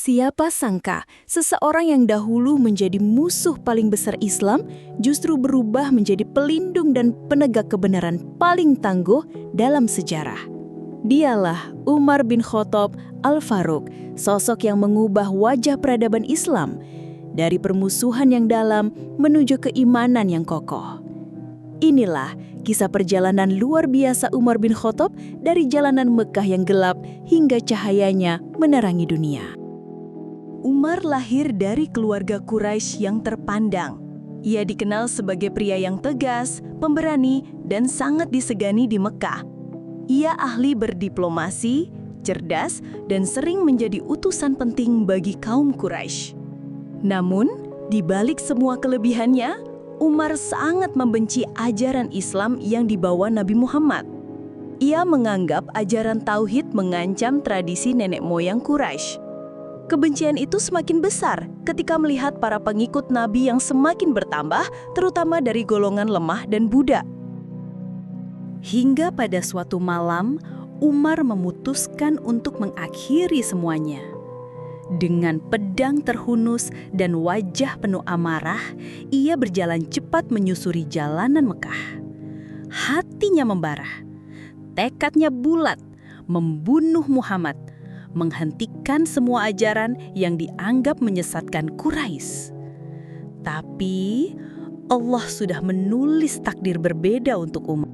Siapa sangka seseorang yang dahulu menjadi musuh paling besar Islam justru berubah menjadi pelindung dan penegak kebenaran paling tangguh dalam sejarah. Dialah Umar bin Khattab Al-Faruq, sosok yang mengubah wajah peradaban Islam dari permusuhan yang dalam menuju keimanan yang kokoh. Inilah kisah perjalanan luar biasa Umar bin Khattab dari jalanan Mekah yang gelap hingga cahayanya menerangi dunia. Umar lahir dari keluarga Quraisy yang terpandang. Ia dikenal sebagai pria yang tegas, pemberani, dan sangat disegani di Mekah. Ia ahli berdiplomasi, cerdas, dan sering menjadi utusan penting bagi kaum Quraisy. Namun, di balik semua kelebihannya, Umar sangat membenci ajaran Islam yang dibawa Nabi Muhammad. Ia menganggap ajaran tauhid mengancam tradisi nenek moyang Quraisy. Kebencian itu semakin besar ketika melihat para pengikut Nabi yang semakin bertambah, terutama dari golongan lemah dan budak. Hingga pada suatu malam, Umar memutuskan untuk mengakhiri semuanya. Dengan pedang terhunus dan wajah penuh amarah, ia berjalan cepat menyusuri jalanan Mekah. Hatinya membara, tekadnya bulat, membunuh Muhammad, menghentikan semua ajaran yang dianggap menyesatkan Quraisy. Tapi Allah sudah menulis takdir berbeda untuk Umar.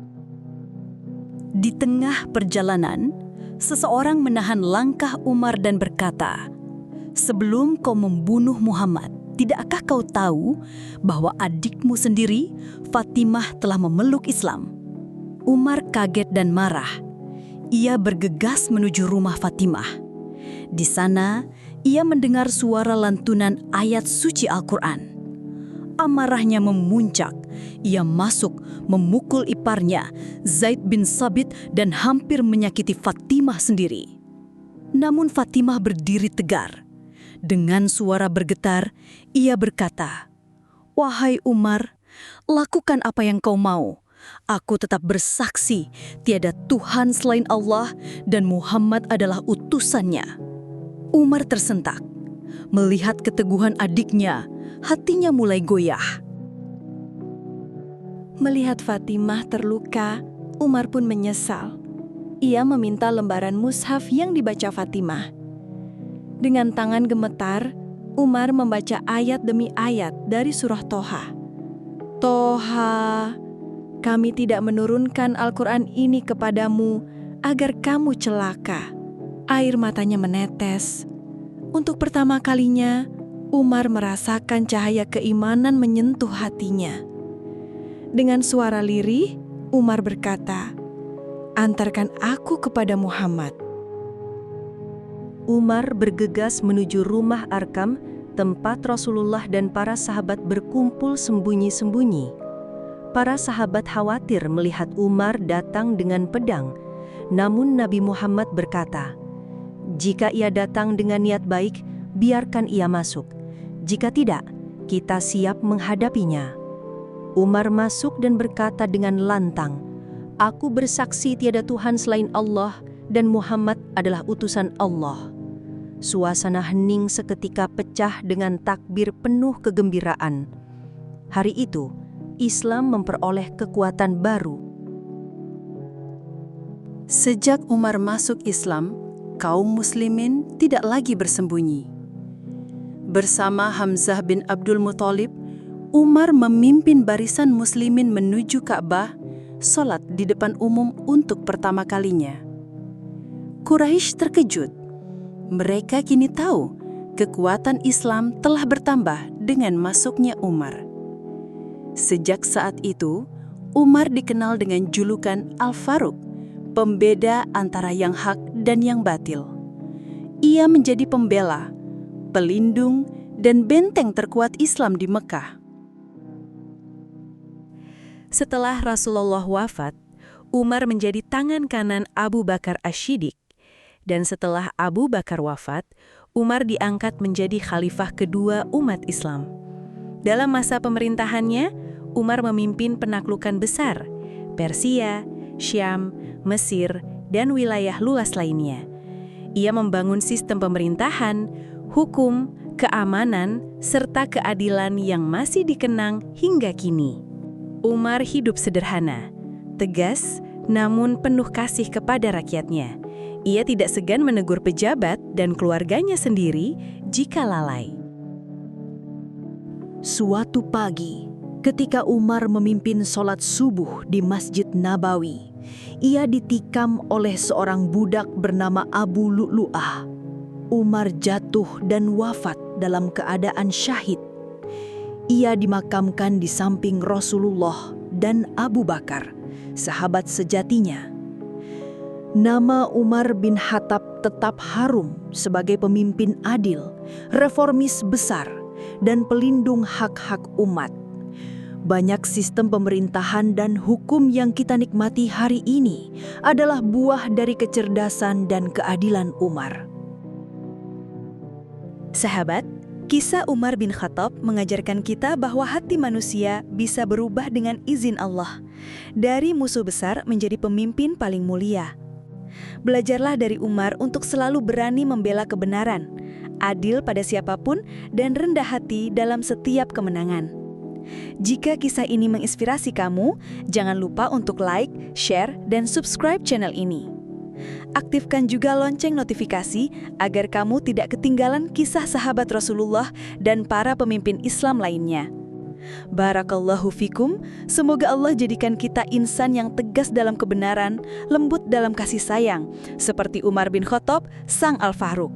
Di tengah perjalanan, seseorang menahan langkah Umar dan berkata, "Sebelum kau membunuh Muhammad, tidakkah kau tahu bahwa adikmu sendiri, Fatimah, telah memeluk Islam?" Umar kaget dan marah. Ia bergegas menuju rumah Fatimah. Di sana, ia mendengar suara lantunan ayat suci Al-Quran. Amarahnya memuncak. Ia masuk, memukul iparnya, Zaid bin Sabit, dan hampir menyakiti Fatimah sendiri. Namun Fatimah berdiri tegar. Dengan suara bergetar, ia berkata, "Wahai Umar, lakukan apa yang kau mau. Aku tetap bersaksi, tiada Tuhan selain Allah dan Muhammad adalah utusannya." Umar tersentak. Melihat keteguhan adiknya, hatinya mulai goyah. Melihat Fatimah terluka, Umar pun menyesal. Ia meminta lembaran mushaf yang dibaca Fatimah. Dengan tangan gemetar, Umar membaca ayat demi ayat dari surah Toha. "Toha, kami tidak menurunkan Al-Quran ini kepadamu agar kamu celaka." Air matanya menetes. Untuk pertama kalinya, Umar merasakan cahaya keimanan menyentuh hatinya. Dengan suara lirih, Umar berkata, "Antarkan aku kepada Muhammad." Umar bergegas menuju rumah Arkam, tempat Rasulullah dan para sahabat berkumpul sembunyi-sembunyi. Para sahabat khawatir melihat Umar datang dengan pedang, namun Nabi Muhammad berkata, "Jika ia datang dengan niat baik, biarkan ia masuk. Jika tidak, kita siap menghadapinya." Umar masuk dan berkata dengan lantang, "Aku bersaksi tiada Tuhan selain Allah dan Muhammad adalah utusan Allah." Suasana hening seketika pecah dengan takbir penuh kegembiraan. Hari itu, Islam memperoleh kekuatan baru. Sejak Umar masuk Islam, kaum muslimin tidak lagi bersembunyi. Bersama Hamzah bin Abdul Muthalib, Umar memimpin barisan muslimin menuju Ka'bah, sholat di depan umum untuk pertama kalinya. Quraisy terkejut. Mereka kini tahu kekuatan Islam telah bertambah dengan masuknya Umar. Sejak saat itu, Umar dikenal dengan julukan Al-Faruq, pembeda antara yang hak dan yang batil. Ia menjadi pembela, pelindung, dan benteng terkuat Islam di Mekah. Setelah Rasulullah wafat, Umar menjadi tangan kanan Abu Bakar Asy-Syiddiq. Dan setelah Abu Bakar wafat, Umar diangkat menjadi khalifah kedua umat Islam. Dalam masa pemerintahannya, Umar memimpin penaklukan besar, Persia, Syam, Mesir, dan wilayah luas lainnya. Ia membangun sistem pemerintahan, hukum, keamanan, serta keadilan yang masih dikenang hingga kini. Umar hidup sederhana, tegas, namun penuh kasih kepada rakyatnya. Ia tidak segan menegur pejabat dan keluarganya sendiri jika lalai. Suatu pagi, ketika Umar memimpin sholat subuh di Masjid Nabawi, ia ditikam oleh seorang budak bernama Abu Lu'lu'ah. Umar jatuh dan wafat dalam keadaan syahid. Ia dimakamkan di samping Rasulullah dan Abu Bakar, sahabat sejatinya. Nama Umar bin Khattab tetap harum sebagai pemimpin adil, reformis besar, dan pelindung hak-hak umat. Banyak sistem pemerintahan dan hukum yang kita nikmati hari ini adalah buah dari kecerdasan dan keadilan Umar. Sahabat, kisah Umar bin Khattab mengajarkan kita bahwa hati manusia bisa berubah dengan izin Allah, dari musuh besar menjadi pemimpin paling mulia. Belajarlah dari Umar untuk selalu berani membela kebenaran, adil pada siapapun, dan rendah hati dalam setiap kemenangan. Jika kisah ini menginspirasi kamu, jangan lupa untuk like, share, dan subscribe channel ini. Aktifkan juga lonceng notifikasi agar kamu tidak ketinggalan kisah sahabat Rasulullah dan para pemimpin Islam lainnya. Barakallahu fikum, semoga Allah jadikan kita insan yang tegas dalam kebenaran, lembut dalam kasih sayang, seperti Umar bin Khattab, sang Al-Faruq.